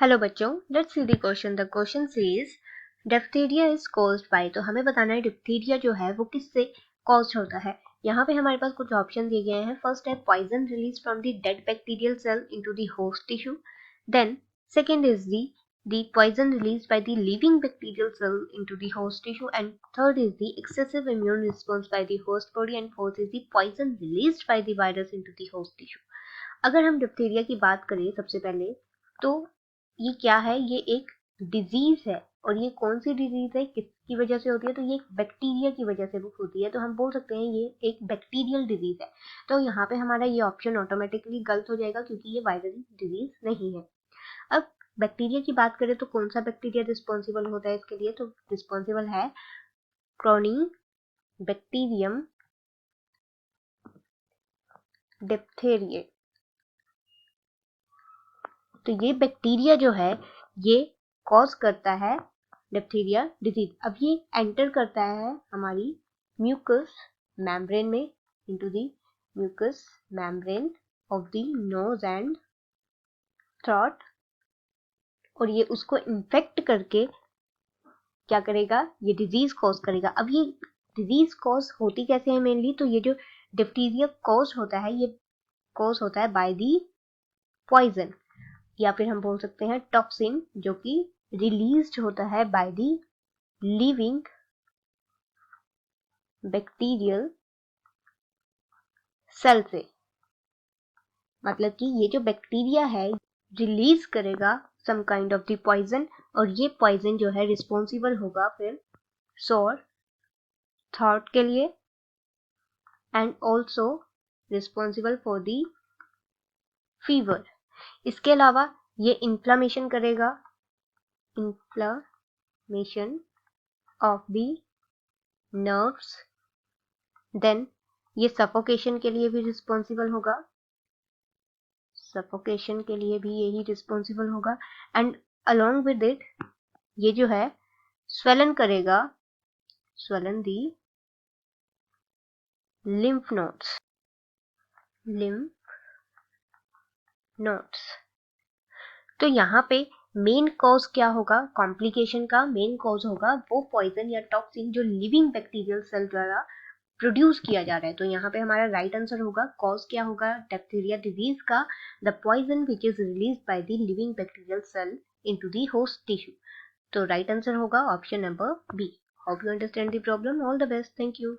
Hello बच्चों, let's see the question. The question says diphtheria is caused by. तो हमें बताना है डिप्थीरिया जो है वो किससे कॉज्ड होता है। यहाँ पे हमारे पास कुछ ऑप्शन दिए गए हैं। फर्स्ट है poison release from the dead bacterial cell into the host tissue. Then second is the poison released by the living bacterial cell into the host tissue, and third is the excessive immune response by the host body, and fourth is the poison released by the virus into the host tissue. अगर हम diphtheria की बात करें सबसे पहले, तो ये क्या है? ये एक डिजीज है। और ये कौन सी डिजीज है, किसकी वजह से होती है? तो ये बैक्टीरिया की वजह से वो होती है। तो हम बोल सकते हैं ये एक बैक्टीरियल डिजीज है। तो यहाँ पे हमारा ये ऑप्शन ऑटोमेटिकली गलत हो जाएगा, क्योंकि ये वायरल डिजीज नहीं है। अब बैक्टीरिया की बात करें तो कौन सा बैक्टीरिया रिस्पॉन्सिबल होता है इसके लिए? तो रिस्पॉन्सिबल है क्रॉनी बैक्टीरियम डिप्थेरिये। तो ये बैक्टीरिया जो है ये कॉज करता है डिप्थीरिया डिजीज। अब ये एंटर करता है हमारी म्यूकस मेम्ब्रेन में, into the mucus membrane of the nose and throat, और ये उसको इन्फेक्ट करके क्या करेगा? ये डिजीज कॉज करेगा। अब ये डिजीज कॉज होती कैसे है मेनली? तो ये जो डिप्थीरिया कॉज होता है ये कॉज होता है बाय दी पॉइजन, या फिर हम बोल सकते हैं टॉक्सिन, जो कि रिलीज्ड होता है by the living bacterial cell से। मतलब कि ये जो बैक्टीरिया है रिलीज करेगा some kind of the poison, और ये पॉइजन जो है रिस्पॉन्सिबल होगा फिर सोर थॉट के लिए, and also responsible for the fever. इसके अलावा ये इन्फ्लामेशन करेगा, inflammation of the nerves. Then ये सफोकेशन के लिए भी रिस्पॉन्सिबल होगा, सफोकेशन के लिए भी यही रिस्पॉन्सिबल होगा। एंड अलोंग विद इट ये जो है स्वेलन करेगा, स्वेलन दी लिम्फ नोड्स, लिम्फ नोड्स। तो यहाँ पे मेन कॉज क्या होगा? कॉम्प्लिकेशन का मेन कॉज होगा वो पॉइजन या टॉक्सिन जो लिविंग बैक्टीरियल सेल द्वारा प्रोड्यूस किया जा रहा है। तो यहाँ पे हमारा राइट आंसर होगा, कॉज क्या होगा डिप्थीरिया डिजीज का? The poison which is released by the living bacterial cell into the host tissue. तो राइट आंसर होगा option number B. Hope you understand the problem. All the best, thank you.